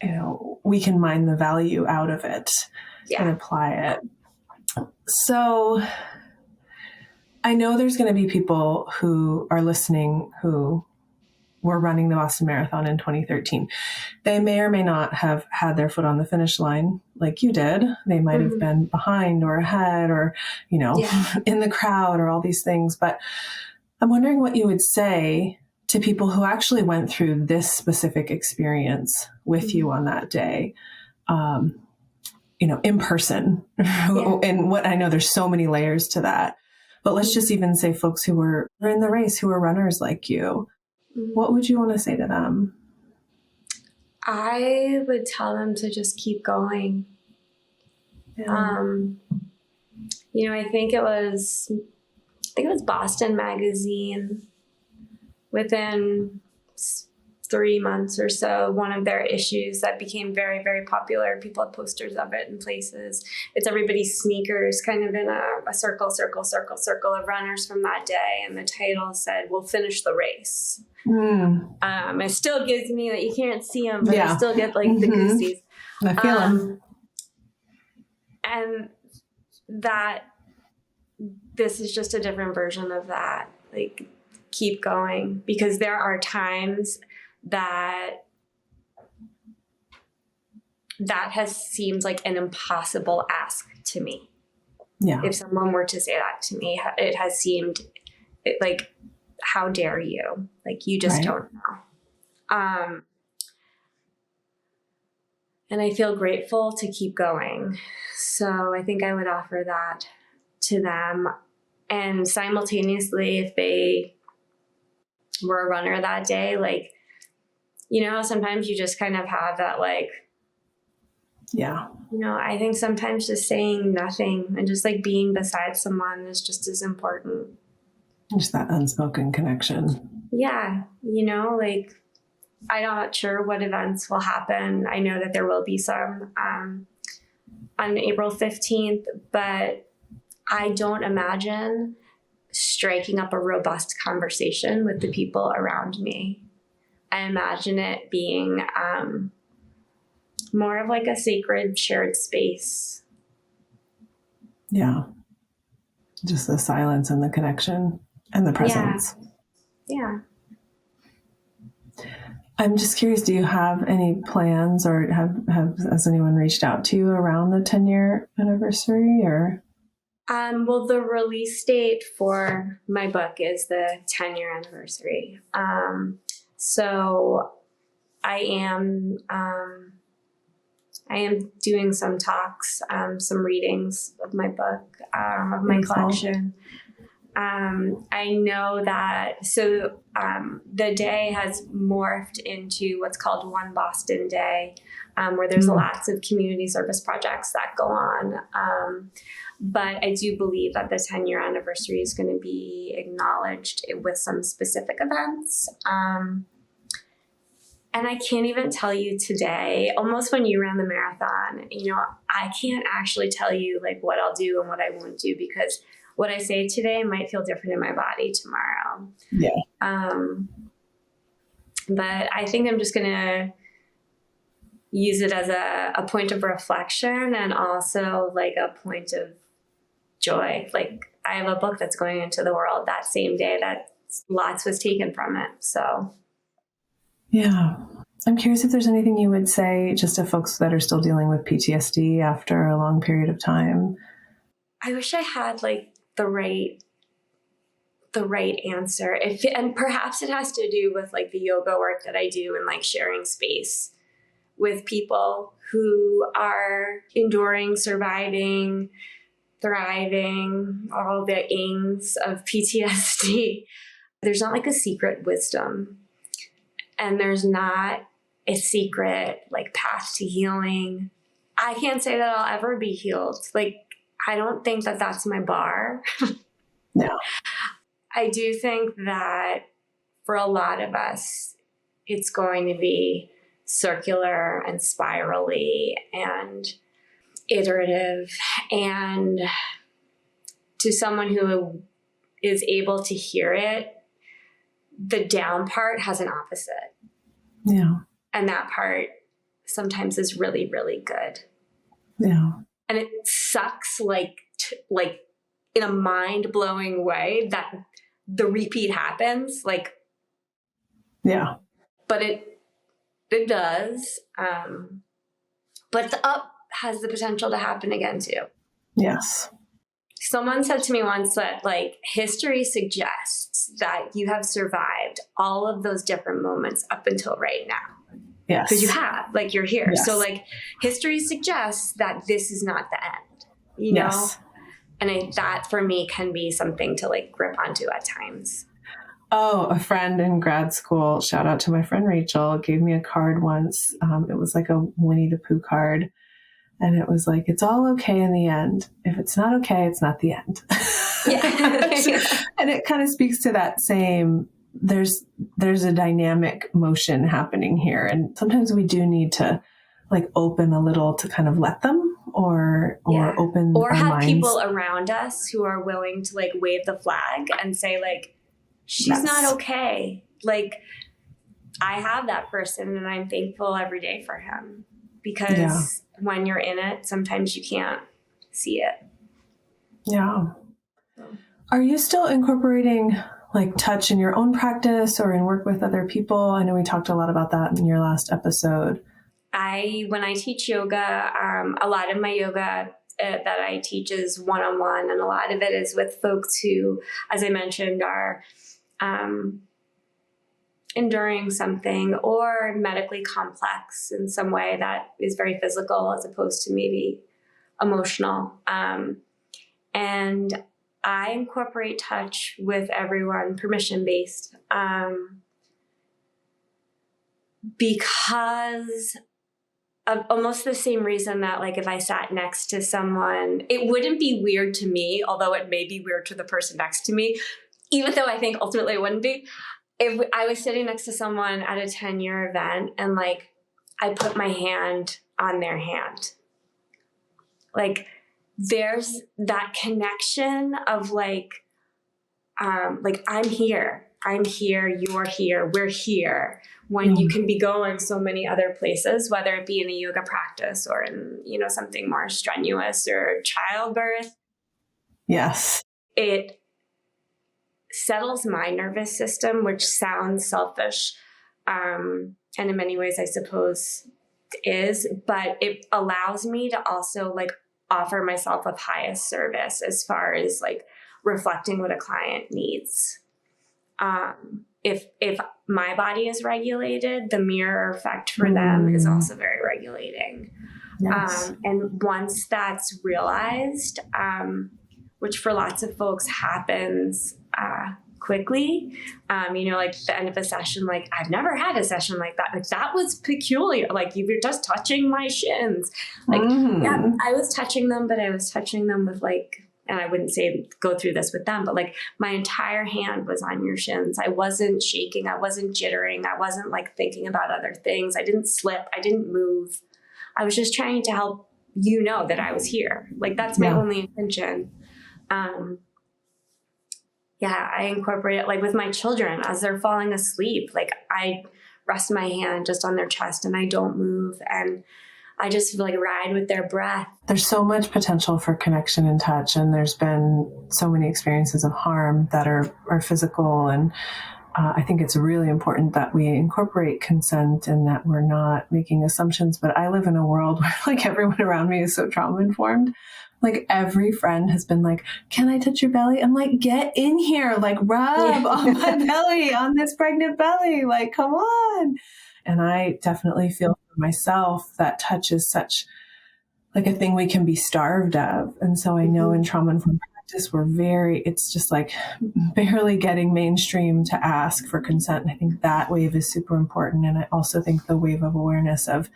you know, we can mine the value out of it and apply it. So I know there's going to be people who are listening who were running the Boston Marathon in 2013. They may or may not have had their foot on the finish line like you did. They might have been behind or ahead or, you know, in the crowd or all these things. But I'm wondering what you would say to people who actually went through this specific experience with you on that day. You know, in person. And what I know, there's so many layers to that. But let's just even say folks who were in the race, who were runners like you. What would you want to say to them? I would tell them to just keep going. Yeah. You know, I think it was Boston Magazine, within 3 months or so, one of their issues that became very, very popular. People had posters of it in places. It's everybody's sneakers kind of in a circle of runners from that day. And the title said, "We'll finish the race." It still gives me that, you can't see them, but I still get like the goosies. I feel them. And that this is just a different version of that. Like, keep going, because there are times that has seemed like an impossible ask to me. Yeah. If someone were to say that to me, it has seemed like, how dare you? Like, you just don't know. And I feel grateful to keep going. So I think I would offer that to them. And simultaneously, if they were a runner that day, like, sometimes you just kind of have that, like, Yeah. I think sometimes just saying nothing and just like being beside someone is just as important. Just that unspoken connection. Yeah. Like, I'm not sure what events will happen. I know that there will be some on April 15th, but I don't imagine striking up a robust conversation with the people around me. I imagine it being more of like a sacred shared space. Yeah. Just the silence and the connection and the presence. Yeah. I'm just curious, do you have any plans, or has anyone reached out to you around the 10-year anniversary, or? Well, the release date for my book is the 10-year anniversary. So I am doing some talks, some readings of my book, of my collection. I know that, the day has morphed into what's called One Boston Day, where there's lots of community service projects that go on. But I do believe that the 10-year anniversary is going to be acknowledged with some specific events. And I can't even tell you today, almost when you ran the marathon, I can't actually tell you like what I'll do and what I won't do, because what I say today might feel different in my body tomorrow. Yeah. But I think I'm just going to use it as a point of reflection, and also like a point of joy. Like, I have a book that's going into the world that same day that lots was taken from it. So yeah. I'm curious if there's anything you would say just to folks that are still dealing with PTSD after a long period of time. I wish I had like the right answer. And perhaps it has to do with like the yoga work that I do and like sharing space with people who are enduring, surviving, thriving, all the ings of PTSD. There's not like a secret wisdom, and there's not a secret like path to healing. I can't say that I'll ever be healed. Like, I don't think that that's my bar. No. I do think that for a lot of us, it's going to be circular and spirally and iterative. And to someone who is able to hear it, the down part has an opposite. Yeah. And that part sometimes is really, really good. Yeah. And it sucks like in a mind-blowing way that the repeat happens. Like, yeah. But it does. But the up has the potential to happen again too. Yes. Someone said to me once that like history suggests that you have survived all of those different moments up until right now. Yes. Because you have, like, you're here. Yes. So like history suggests that this is not the end, you know? And that for me can be something to like grip onto at times. Oh, a friend in grad school, shout out to my friend Rachel, gave me a card once. It was like a Winnie the Pooh card. And it was like, it's all okay in the end. If it's not okay, it's not the end. Yeah. And it kind of speaks to that same, there's a dynamic motion happening here. And sometimes we do need to like open a little to kind of let them or open or our have minds. People around us who are willing to like wave the flag and say like, she's not okay. Like, I have that person and I'm thankful every day for him, because when you're in it, sometimes you can't see it. Yeah. Are you still incorporating like touch in your own practice or in work with other people? I know we talked a lot about that in your last episode. When I teach yoga, a lot of my yoga that I teach is one-on-one, and a lot of it is with folks who, as I mentioned, are enduring something or medically complex in some way that is very physical as opposed to maybe emotional. And I incorporate touch with everyone, permission-based, because of almost the same reason that, like, if I sat next to someone, it wouldn't be weird to me, although it may be weird to the person next to me, even though I think ultimately it wouldn't be. If I was sitting next to someone at a 10-year event and, like, I put my hand on their hand, like, there's that connection of like I'm here, you're here, we're here, when you can be going so many other places, whether it be in a yoga practice or in, something more strenuous or childbirth. Yes. It settles my nervous system, which sounds selfish. And in many ways, I suppose is, but it allows me to also, like, offer myself of highest service as far as, like, reflecting what a client needs. If my body is regulated, the mirror effect for them is also very regulating. Yes. And once that's realized, which for lots of folks happens quickly, like the end of a session, like, I've never had a session like that. Like, that was peculiar. Like, you were just touching my shins. Like, yeah, I was touching them, but I was touching them with, like, and I wouldn't say go through this with them, but, like, my entire hand was on your shins. I wasn't shaking. I wasn't jittering. I wasn't, like, thinking about other things. I didn't slip. I didn't move. I was just trying to help you know that I was here. Like, that's my only intention. I incorporate it, like, with my children as they're falling asleep. Like, I rest my hand just on their chest and I don't move. And I just, like, ride with their breath. There's so much potential for connection and touch. And there's been so many experiences of harm that are physical. And I think it's really important that we incorporate consent and that we're not making assumptions. But I live in a world where, like, everyone around me is so trauma informed. Like, every friend has been like, can I touch your belly? I'm like, get in here, like, rub on my belly, on this pregnant belly, like, come on. And I definitely feel for myself that touch is such, like, a thing we can be starved of. And so I know in trauma-informed practice, it's just, like, barely getting mainstream to ask for consent. And I think that wave is super important. And I also think the wave of awareness of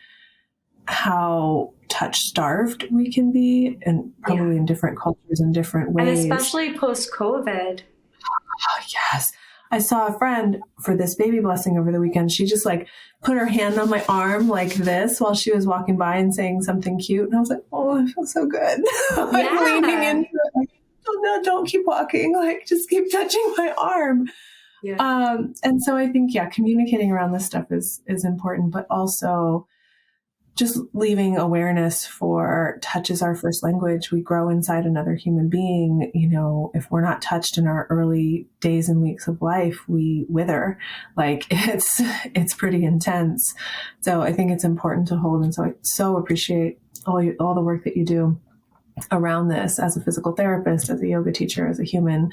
how touch starved we can be, and probably in different cultures in different ways. And especially post-COVID. Oh, yes. I saw a friend for this baby blessing over the weekend. She just, like, put her hand on my arm like this while she was walking by and saying something cute. And I was like, oh, I feel so good. I'm leaning into it. Like, oh, no, don't keep walking. Like, just keep touching my arm. Yeah. And so I think, communicating around this stuff is important, but also just leaving awareness for touch is our first language. We grow inside another human being. If we're not touched in our early days and weeks of life, we wither. Like, it's pretty intense. So I think it's important to hold. And so I so appreciate all the work that you do around this as a physical therapist, as a yoga teacher, as a human,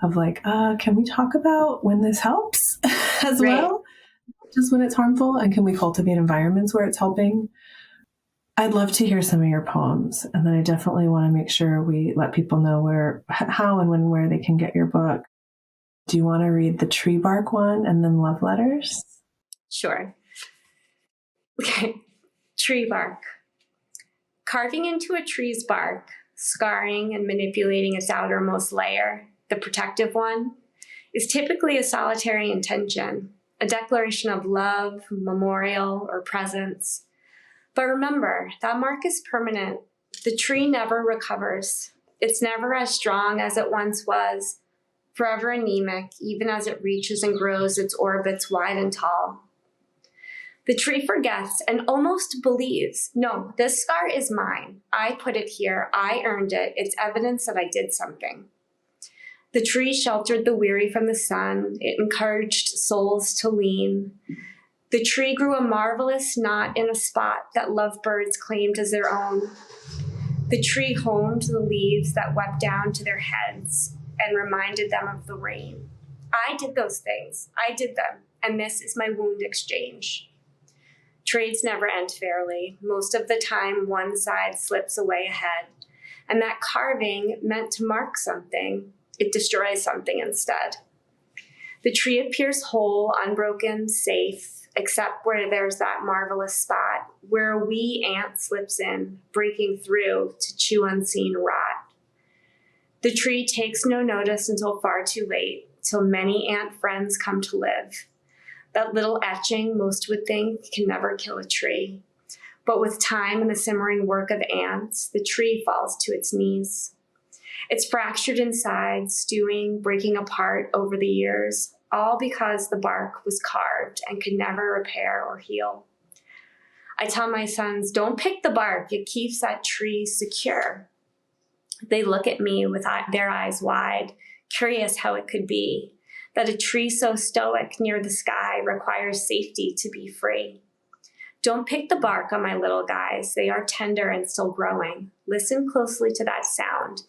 of like, can we talk about when this helps as well? Just when it's harmful, and can we cultivate environments where it's helping? I'd love to hear some of your poems, and then I definitely want to make sure we let people know how and when and where they can get your book. Do you want to read the tree bark one and then love letters? Sure. Okay. Tree bark. Carving into a tree's bark, scarring and manipulating its outermost layer, the protective one, is typically a solitary intention, a declaration of love, memorial, or presence. But remember, that mark is permanent. The tree never recovers. It's never as strong as it once was, forever anemic, even as it reaches and grows its orbits wide and tall. The tree forgets and almost believes, no, this scar is mine. I put it here. I earned it. It's evidence that I did something. The tree sheltered the weary from the sun. It encouraged souls to lean. The tree grew a marvelous knot in a spot that lovebirds claimed as their own. The tree homed the leaves that wept down to their heads and reminded them of the rain. I did those things. I did them. And this is my wound exchange. Trades never end fairly. Most of the time, one side slips away ahead. And that carving meant to mark something. It destroys something instead. The tree appears whole, unbroken, safe, except where there's that marvelous spot where a wee ant slips in, breaking through to chew unseen rot. The tree takes no notice until far too late, till many ant friends come to live. That little etching, most would think, can never kill a tree. But with time and the simmering work of ants, the tree falls to its knees. It's fractured inside, stewing, breaking apart over the years, all because the bark was carved and could never repair or heal. I tell my sons, don't pick the bark, it keeps that tree secure. They look at me with their eyes wide, curious how it could be, that a tree so stoic near the sky requires safety to be free. Don't pick the bark on my little guys, they are tender and still growing. Listen closely to that sound.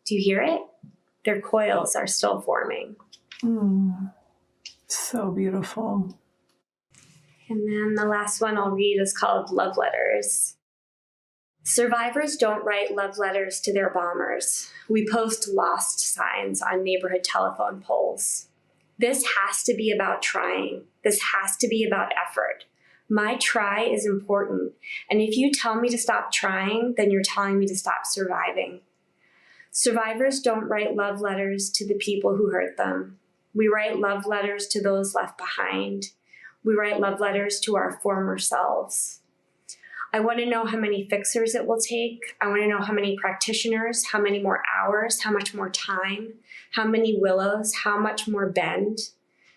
Do you hear it? Their coils are still forming. So beautiful. And then the last one I'll read is called Love Letters. Survivors don't write love letters to their bombers. We post lost signs on neighborhood telephone poles. This has to be about trying. This has to be about effort. My try is important. And if you tell me to stop trying, then you're telling me to stop surviving. Survivors don't write love letters to the people who hurt them. We write love letters to those left behind. We write love letters to our former selves. I want to know how many fixers it will take. I want to know how many practitioners, how many more hours, how much more time, how many willows, how much more bend.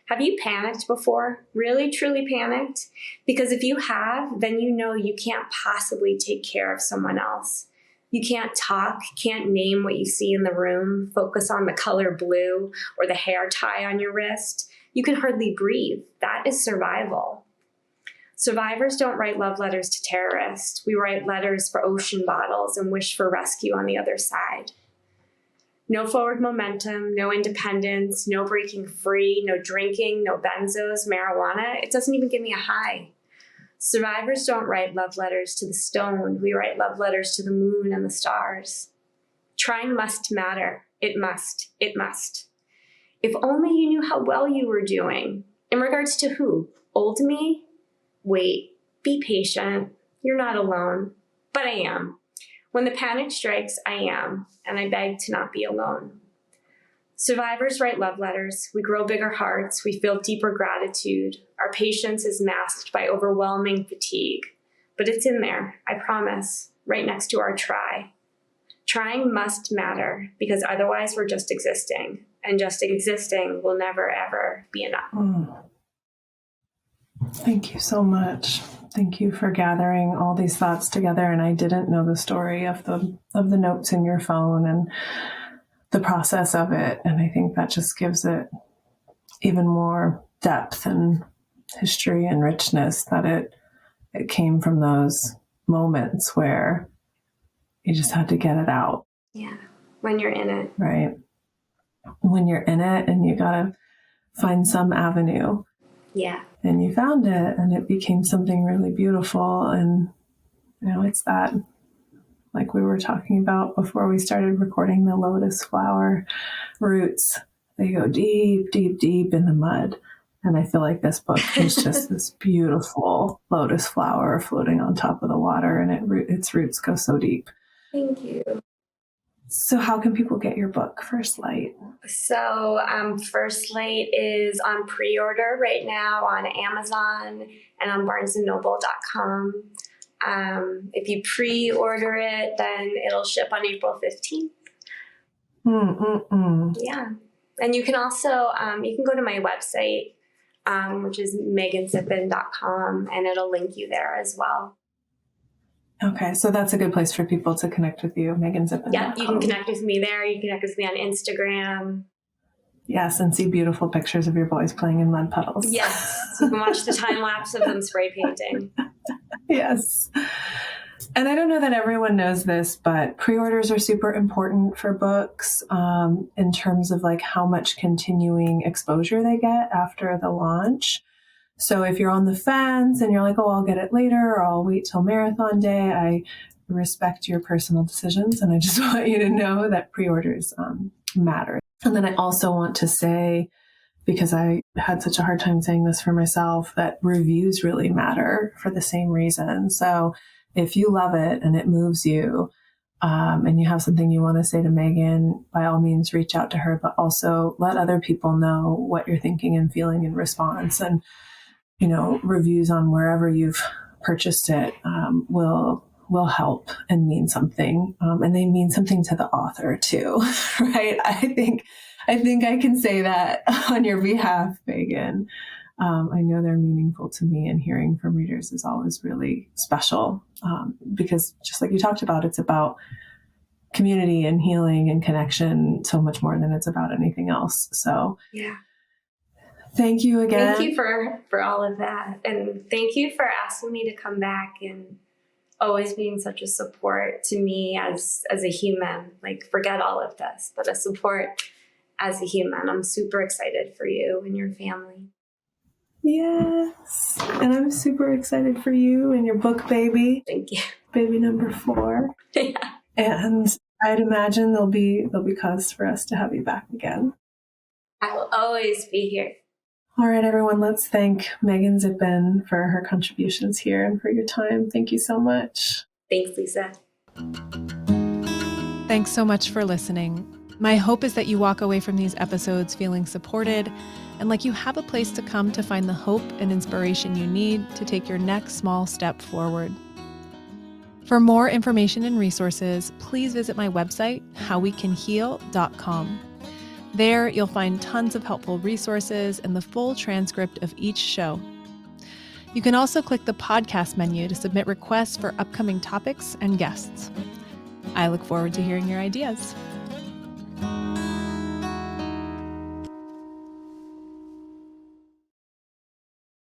Have you panicked before? Really, truly panicked? Because if you have, then you know you can't possibly take care of someone else. You can't talk, can't name what you see in the room, focus on the color blue or the hair tie on your wrist. You can hardly breathe. That is survival. Survivors don't write love letters to terrorists. We write letters for ocean bottles and wish for rescue on the other side. No forward momentum, no independence, no breaking free, no drinking, no benzos, marijuana. It doesn't even give me a high. Survivors don't write love letters to the stone. We write love letters to the moon and the stars. Trying must matter. It must. It must. If only you knew how well you were doing. In regards to who? Old me? Wait. Be patient. You're not alone. But I am. When the panic strikes, I am. And I beg to not be alone. Survivors write love letters. We grow bigger hearts. We feel deeper gratitude. Our patience is masked by overwhelming fatigue. But it's in there, I promise, right next to our try. Trying must matter, because otherwise we're just existing. And just existing will never, ever be enough. Thank you so much. Thank you for gathering all these thoughts together. And I didn't know the story of the notes in your phone and the process of it. And I think that just gives it even more depth and history and richness, that it came from those moments where you just had to get it out. Yeah, when you're in it. Right. When you're in it and you got to find some avenue. Yeah. And you found it and it became something really beautiful. And, it's that, like we were talking about before we started recording, the lotus flower roots. They go deep, deep, deep in the mud. And I feel like this book is just this beautiful lotus flower floating on top of the water, and its roots go so deep. Thank you. So how can people get your book, First Light? So First Light is on pre-order right now on Amazon and on barnesandnoble.com. If you pre-order it, then it'll ship on April 15th. Yeah. And you can also, you can go to my website, which is meghanzipin.com, and it'll link you there as well. Okay, so that's a good place for people to connect with you, meghanzipin.com. Yeah, you can connect with me there. You can connect with me on Instagram. Yes, and see beautiful pictures of your boys playing in mud puddles. Yes, so you can watch the time lapse of them spray painting. Yes. And I don't know that everyone knows this, but pre-orders are super important for books in terms of like how much continuing exposure they get after the launch. So if you're on the fence and you're like, oh, I'll get it later or I'll wait till marathon day, I respect your personal decisions. And I just want you to know that pre-orders matter. And then I also want to say, because I had such a hard time saying this for myself, that reviews really matter for the same reason. So if you love it and it moves you, and you have something you want to say to Meghan, by all means, reach out to her, but also let other people know what you're thinking and feeling in response. And, reviews on wherever you've purchased it will help and mean something. And they mean something to the author too, right? I think I can say that on your behalf, Meghan. I know they're meaningful to me, and hearing from readers is always really special, because just like you talked about, it's about community and healing and connection so much more than it's about anything else. So yeah. Thank you again. Thank you for all of that. And thank you for asking me to come back and always being such a support to me as a human. Like, forget all of this, but a support as a human. I'm super excited for you and your family. Yes. And I'm super excited for you and your book, baby. Thank you. Baby number 4. Yeah. And I'd imagine there'll be cause for us to have you back again. I will always be here. All right, everyone, let's thank Meghan Zipin for her contributions here and for your time. Thank you so much. Thanks, Lisa. Thanks so much for listening. My hope is that you walk away from these episodes feeling supported and like you have a place to come to find the hope and inspiration you need to take your next small step forward. For more information and resources, please visit my website, howwecanheal.com. There, you'll find tons of helpful resources and the full transcript of each show. You can also click the podcast menu to submit requests for upcoming topics and guests. I look forward to hearing your ideas.